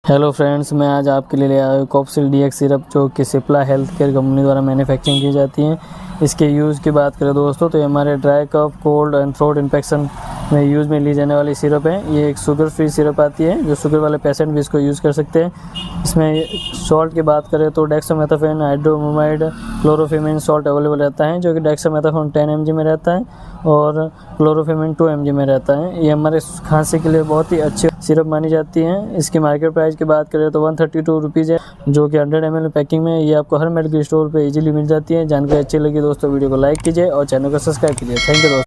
Hello friends, मैं आज आपके लिए ले आया हूँ कॉप्सिल डीएक्स सिरप, जो कि सिप्ला हेल्थ केयर कंपनी द्वारा मैन्युफैक्चरिंग की जाती है। इसके यूज़ की बात करें दोस्तों, तो ये हमारे dry cough, cold and throat infection में यूज़ में ली जाने वाली सिरप है। ये एक शुगर फ्री सिरप आती है, जो शुगर वाले पेशेंट भी इसको यूज़ कर सकते हैं। इसमें सॉल्ट की बात करें तो डेक्सामेथासोन, हाइड्रोब्रोमाइड, क्लोरोफेमिन सॉल्ट अवेलेबल रहता है, जो कि डेक्सामेथासोन 10 mg में रहता है और क्लोरोफेमिन 2 mg में रहता है। ये हमारे खांसी के लिए बहुत ही अच्छी सिरप मानी जाती है। इसकी मार्केट प्राइस की बात करें तो 132 रुपीज़ है, जो कि 100 ml पैकिंग में ये आपको हर मेडिकल स्टोर पे इजीली मिल जाती है। जानकारी अच्छी लगी दोस्तों, वीडियो को लाइक कीजिए और चैनल को सब्सक्राइब कीजिए। थैंक यू दोस्तों।